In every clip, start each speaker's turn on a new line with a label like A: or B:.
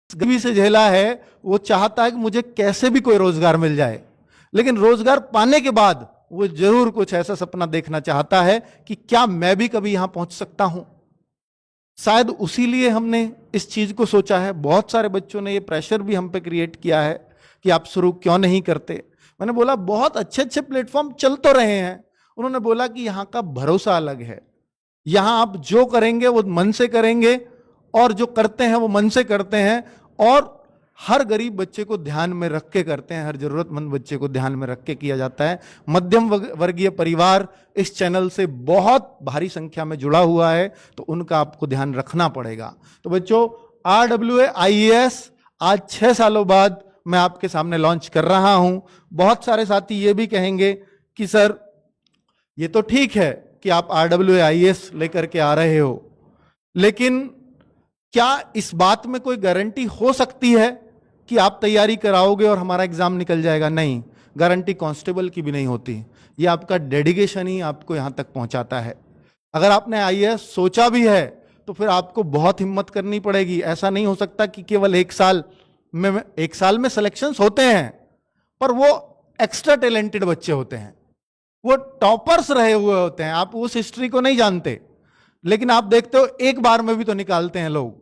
A: गरीबी से झेला है, वो चाहता है कि मुझे कैसे भी कोई रोजगार मिल जाए, लेकिन रोजगार पाने के बाद वो जरूर कुछ ऐसा सपना देखना चाहता है कि क्या मैं भी कभी यहां पहुंच सकता हूं। शायद उसी लिए हमने इस चीज को सोचा है। बहुत सारे बच्चों ने ये प्रेशर भी हम पे क्रिएट किया है कि आप शुरू क्यों नहीं करते। मैंने बोला बहुत अच्छे अच्छे प्लेटफॉर्म चल तो रहे हैं। उन्होंने बोला कि यहाँ का भरोसा अलग है, यहाँ आप जो करेंगे वो मन से करेंगे और जो करते हैं वो मन से करते हैं, और हर गरीब बच्चे को ध्यान में रख के करते हैं, हर जरूरतमंद बच्चे को ध्यान में रख के किया जाता है। मध्यम वर्गीय परिवार इस चैनल से बहुत भारी संख्या में जुड़ा हुआ है, तो उनका आपको ध्यान रखना पड़ेगा। तो बच्चों, RWA IAS आज 6 सालों बाद मैं आपके सामने लॉन्च कर रहा हूं। बहुत सारे साथी ये भी कहेंगे कि सर ये तो ठीक है कि आप RWA IAS लेकर के आ रहे हो, लेकिन क्या इस बात में कोई गारंटी हो सकती है कि आप तैयारी कराओगे और हमारा एग्जाम निकल जाएगा? नहीं, गारंटी कांस्टेबल की भी नहीं होती। ये आपका डेडिकेशन ही आपको यहां तक पहुंचाता है। अगर आपने IAS सोचा भी है तो फिर आपको बहुत हिम्मत करनी पड़ेगी। ऐसा नहीं हो सकता कि केवल एक साल में सिलेक्शंस होते हैं, पर वो एक्स्ट्रा टैलेंटेड बच्चे होते हैं, वो टॉपर्स रहे हुए होते हैं। आप उस हिस्ट्री को नहीं जानते, लेकिन आप देखते हो एक बार में भी तो निकालते हैं लोग।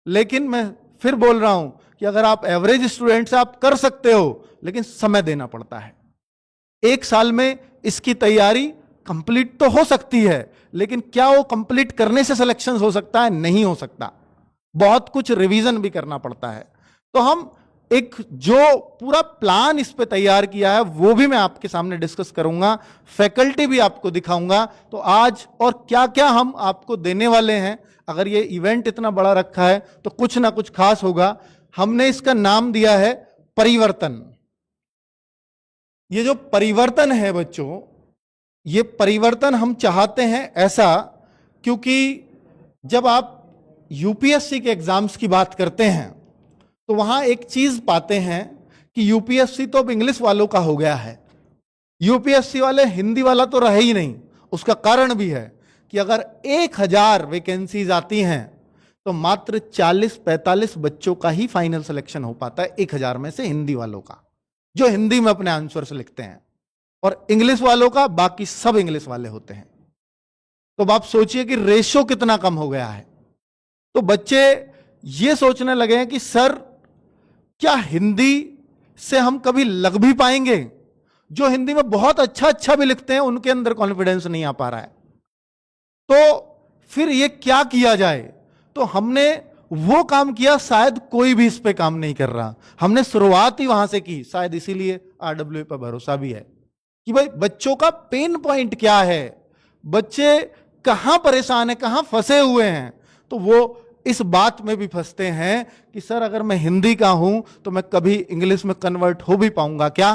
A: लेकिन मैं फिर बोल रहा हूं कि अगर आप एवरेज स्टूडेंट से आप कर सकते हो, लेकिन समय देना पड़ता है। एक साल में इसकी तैयारी कंप्लीट तो हो सकती है, लेकिन क्या वो कंप्लीट करने से सिलेक्शन हो सकता है? नहीं हो सकता। बहुत कुछ रिवीजन भी करना पड़ता है। तो हम एक जो पूरा प्लान इस पे तैयार किया है वो भी मैं आपके सामने डिस्कस करूंगा, फैकल्टी भी आपको दिखाऊंगा। तो आज और क्या क्या हम आपको देने वाले हैं। अगर ये इवेंट इतना बड़ा रखा है तो कुछ ना कुछ खास होगा। हमने इसका नाम दिया है परिवर्तन। ये जो परिवर्तन है बच्चों, ये परिवर्तन हम चाहते हैं ऐसा, क्योंकि जब आप यूपीएससी के एग्जाम्स की बात करते हैं तो वहां एक चीज पाते हैं कि यूपीएससी तो अब इंग्लिश वालों का हो गया है। यूपीएससी वाले हिंदी वाला तो रहे ही नहीं। उसका कारण भी है कि अगर 1000 वैकेंसीज आती हैं तो मात्र 40-45 बच्चों का ही फाइनल सिलेक्शन हो पाता है 1000 में से, हिंदी वालों का, जो हिंदी में अपने आंसर से लिखते हैं, और इंग्लिश वालों का बाकी सब इंग्लिश वाले होते हैं। तो आप सोचिए कि रेशो कितना कम हो गया है। तो बच्चे ये सोचने लगे हैं कि सर क्या हिंदी से हम कभी लग भी पाएंगे? जो हिंदी में बहुत अच्छा भी लिखते हैं उनके अंदर कॉन्फिडेंस नहीं आ पा रहा है। तो फिर ये क्या किया जाए? तो हमने वो काम किया, शायद कोई भी इस पे काम नहीं कर रहा। हमने शुरुआत ही वहां से की। शायद इसीलिए RWA पर भरोसा भी है कि भाई बच्चों का पेन पॉइंट क्या है, बच्चे कहां परेशान है, कहां फंसे हुए हैं। तो वो इस बात में भी फंसते हैं कि सर अगर मैं हिंदी का हूं तो मैं कभी इंग्लिश में कन्वर्ट हो भी पाऊंगा क्या?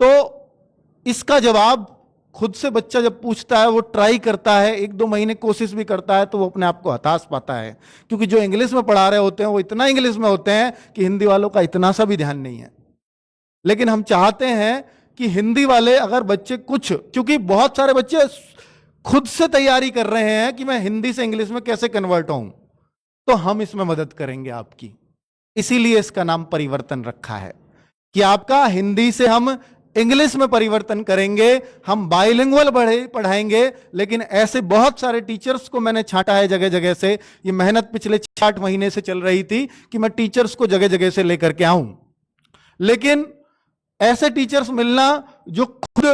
A: तो इसका जवाब खुद से बच्चा जब पूछता है, वो ट्राई करता है, 1-2 महीने कोशिश भी करता है, तो वो अपने आप को हताश पाता है। क्योंकि जो इंग्लिश में पढ़ा रहे होते हैं वो इतना इंग्लिश में होते हैं कि हिंदी वालों का इतना सा भी ध्यान नहीं है। लेकिन हम चाहते हैं कि हिंदी वाले अगर बच्चे कुछ, क्योंकि बहुत सारे बच्चे खुद से तैयारी कर रहे हैं कि मैं हिंदी से इंग्लिश में कैसे कन्वर्ट हूं, तो हम इसमें मदद करेंगे आपकी। इसीलिए इसका नाम परिवर्तन रखा है कि आपका हिंदी से हम इंग्लिश में परिवर्तन करेंगे। हम बाइलिंगुअल पढ़ाएंगे, लेकिन ऐसे बहुत सारे टीचर्स को मैंने छांटा है जगह जगह से। ये मेहनत पिछले 8 महीने से चल रही थी कि मैं टीचर्स को जगह जगह से लेकर के आऊं, लेकिन ऐसे टीचर्स मिलना जो खुद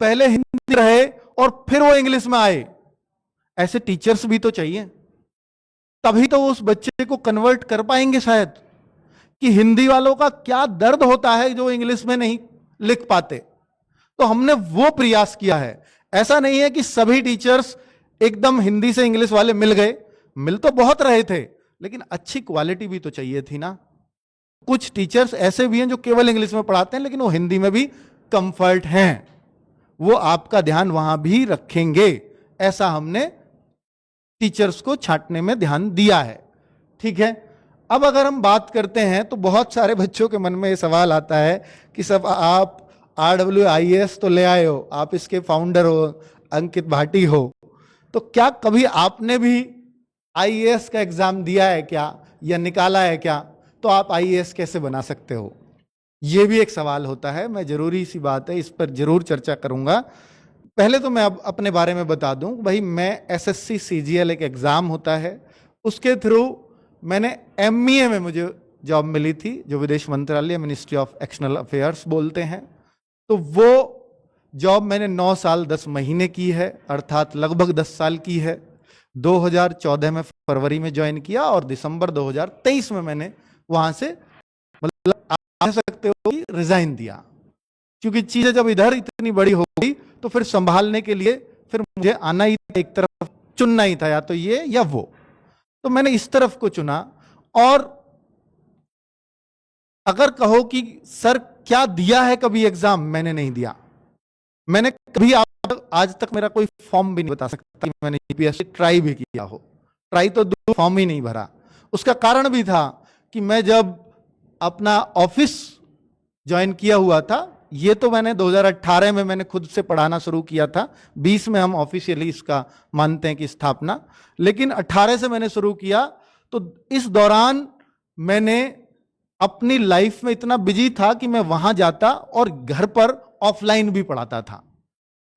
A: पहले हिंदी रहे और फिर वो इंग्लिश में आए, ऐसे टीचर्स भी तो चाहिए। तभी तो उस बच्चे को कन्वर्ट कर पाएंगे शायद, कि हिंदी वालों का क्या दर्द होता है जो इंग्लिश में नहीं लिख पाते। तो हमने वो प्रयास किया है। ऐसा नहीं है कि सभी टीचर्स एकदम हिंदी से इंग्लिश वाले मिल गए, मिल तो बहुत रहे थे, लेकिन अच्छी क्वालिटी भी तो चाहिए थी ना। कुछ टीचर्स ऐसे भी हैं जो केवल इंग्लिश में पढ़ाते हैं, लेकिन वो हिंदी में भी कंफर्ट हैं, वो आपका ध्यान वहां भी रखेंगे। ऐसा हमने टीचर्स को छांटने में ध्यान दिया है। ठीक है, अब अगर हम बात करते हैं तो बहुत सारे बच्चों के मन में ये सवाल आता है कि सब आप RWA IAS तो ले आए हो, आप इसके फाउंडर हो, अंकित भाटी हो, तो क्या कभी आपने भी IAS का एग्जाम दिया है क्या, या निकाला है क्या, तो आप आईएएस कैसे बना सकते हो? ये भी एक सवाल होता है। मैं जरूरी सी बात है, इस पर जरूर चर्चा करूंगा। पहले तो मैं अब अपने बारे में बता दूं, भाई मैं एसएससी सीजीएल एक एग्जाम होता है, उसके थ्रू मैंने एमईए में मुझे जॉब मिली थी, जो विदेश मंत्रालय मिनिस्ट्री ऑफ एक्सटर्नल अफेयर्स बोलते हैं। तो वो जॉब मैंने 9 साल 10 महीने की है, अर्थात लगभग 10 साल की है। 2014 में फरवरी में ज्वाइन किया और दिसंबर 2023 में मैंने वहां से, मतलब आप कह सकते हो कि रिजाइन दिया, क्योंकि चीजें जब इधर इतनी बड़ी हो गई तो फिर संभालने के लिए फिर मुझे आना ही, एक तरफ चुनना ही था, या तो ये या वो। तो मैंने इस तरफ को चुना। और अगर कहो कि सर क्या दिया है कभी एग्जाम, मैंने नहीं दिया। मैंने कभी आज तक मेरा कोई फॉर्म भी नहीं बता सकता कि मैंने यूपीएससी ट्राई भी किया हो। ट्राई तो दो, फॉर्म ही नहीं भरा। उसका कारण भी था कि मैं जब अपना ऑफिस ज्वाइन किया हुआ था, ये तो मैंने 2018 में मैंने खुद से पढ़ाना शुरू किया था। 20 में हम ऑफिशियली इसका मानते हैं कि स्थापना, लेकिन 18 से मैंने शुरू किया। तो इस दौरान मैंने अपनी लाइफ में इतना बिजी था कि मैं वहां जाता और घर पर ऑफलाइन भी पढ़ाता था।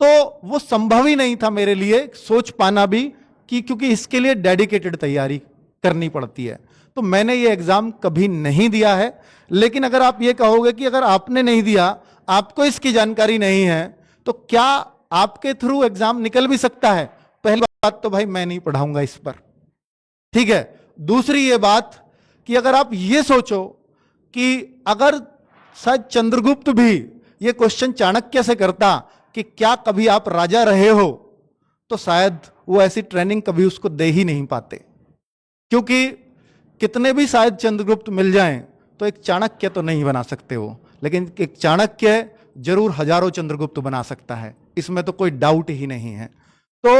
A: तो वो संभव ही नहीं था मेरे लिए सोच पाना भी कि, क्योंकि इसके लिए डेडिकेटेड तैयारी करनी पड़ती है। तो मैंने ये एग्जाम कभी नहीं दिया है। लेकिन अगर आप ये कहोगे कि अगर आपने नहीं दिया, आपको इसकी जानकारी नहीं है, तो क्या आपके थ्रू एग्जाम निकल भी सकता है? पहली बात तो भाई मैं नहीं पढ़ाऊंगा इस पर, ठीक है। दूसरी ये बात कि अगर आप ये सोचो कि अगर शायद चंद्रगुप्त भी ये क्वेश्चन चाणक्य से करता कि क्या कभी आप राजा रहे हो, तो शायद वो ऐसी ट्रेनिंग कभी उसको दे ही नहीं पाते। क्योंकि कितने भी शायद चंद्रगुप्त मिल जाएं तो एक चाणक्य तो नहीं बना सकते हो, लेकिन एक चाणक्य जरूर हजारों चंद्रगुप्त बना सकता है, इसमें तो कोई डाउट ही नहीं है। तो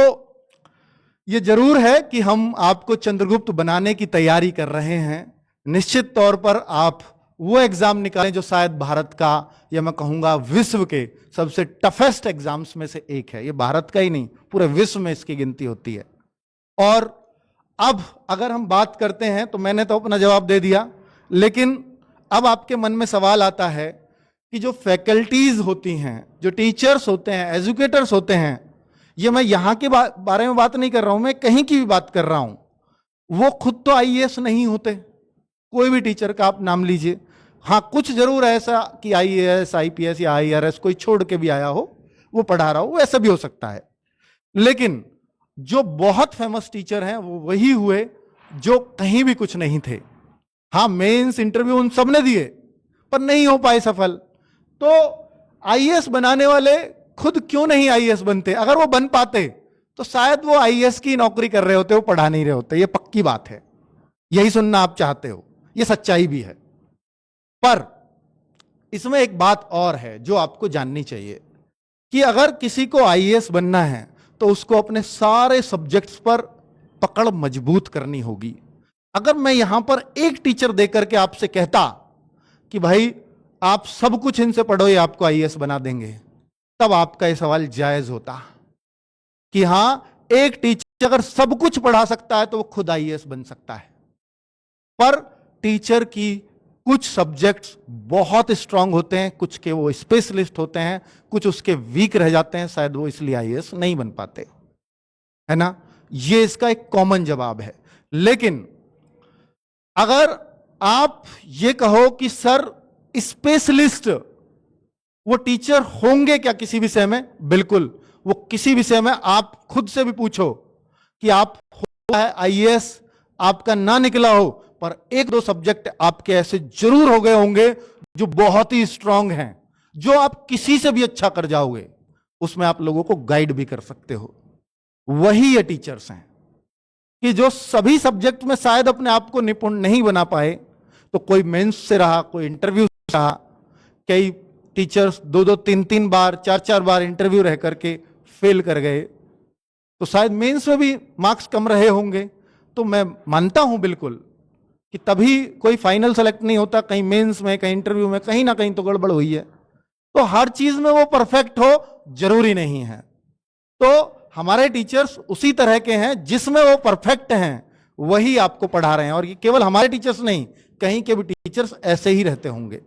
A: ये जरूर है कि हम आपको चंद्रगुप्त बनाने की तैयारी कर रहे हैं। निश्चित तौर पर आप वो एग्जाम निकालें जो शायद भारत का, या मैं कहूंगा विश्व के सबसे टफेस्ट एग्जाम्स में से एक है। ये भारत का ही नहीं, पूरे विश्व में इसकी गिनती होती है। और अब अगर हम बात करते हैं, तो मैंने तो अपना जवाब दे दिया, लेकिन अब आपके मन में सवाल आता है कि जो फैकल्टीज होती हैं, जो टीचर्स होते हैं, एजुकेटर्स होते हैं, ये मैं यहां के बारे में बात नहीं कर रहा हूं, मैं कहीं की भी बात कर रहा हूं, वो खुद तो आईएएस नहीं होते। कोई भी टीचर का आप नाम लीजिए, हाँ कुछ जरूर ऐसा कि आईएएस आईपीएस या आईआरएस कोई छोड़ के भी आया हो, वो पढ़ा रहा हो, वैसा भी हो सकता है। लेकिन जो बहुत फेमस टीचर हैं वो वही हुए जो कहीं भी कुछ नहीं थे। हाँ, मेंस इंटरव्यू उन सब ने दिए पर नहीं हो पाए सफल। तो आईएएस बनाने वाले खुद क्यों नहीं आईएएस बनते? अगर वो बन पाते तो शायद वो आईएएस की नौकरी कर रहे होते, वो पढ़ा नहीं रहे होते। ये पक्की बात है, यही सुनना आप चाहते हो, ये सच्चाई भी है। पर इसमें एक बात और है जो आपको जाननी चाहिए कि अगर किसी को आईएएस बनना है तो उसको अपने सारे सब्जेक्ट्स पर पकड़ मजबूत करनी होगी। अगर मैं यहां पर एक टीचर देकर के आपसे कहता कि भाई आप सब कुछ इनसे पढ़ो, ये आपको आईएएस बना देंगे, तब आपका ये सवाल जायज होता कि हां, एक टीचर अगर सब कुछ पढ़ा सकता है तो वो खुद आईएएस बन सकता है। पर टीचर की कुछ सब्जेक्ट्स बहुत स्ट्रांग होते हैं, कुछ के वो स्पेशलिस्ट होते हैं, कुछ उसके वीक रह जाते हैं, शायद वो इसलिए आईएएस नहीं बन पाते, है ना। ये इसका एक कॉमन जवाब है। लेकिन अगर आप ये कहो कि सर स्पेशलिस्ट वो टीचर होंगे क्या किसी विषय में? बिल्कुल, वो किसी विषय में आप खुद से भी पूछो कि आप हो है आईएएस, आपका ना निकला हो, पर एक दो सब्जेक्ट आपके ऐसे जरूर हो गए होंगे जो बहुत ही स्ट्रांग हैं, जो आप किसी से भी अच्छा कर जाओगे, उसमें आप लोगों को गाइड भी कर सकते हो। वही ये टीचर्स हैं कि जो सभी सब्जेक्ट में शायद अपने आप को निपुण नहीं बना पाए, तो कोई मेंस से रहा, कोई इंटरव्यू से रहा। कई टीचर्स 2-2, 3-3 बार, 4-4 बार इंटरव्यू रह करके फेल कर गए, तो शायद मेंस में भी मार्क्स कम रहे होंगे। तो मैं मानता हूं बिल्कुल कि तभी कोई फाइनल सेलेक्ट नहीं होता, कहीं मेंस में, कहीं इंटरव्यू में, कहीं ना कहीं तो गड़बड़ हुई है। तो हर चीज में वो परफेक्ट हो जरूरी नहीं है। तो हमारे टीचर्स उसी तरह के हैं, जिसमें वो परफेक्ट हैं वही आपको पढ़ा रहे हैं। और ये केवल हमारे टीचर्स नहीं, कहीं के भी टीचर्स ऐसे ही रहते होंगे।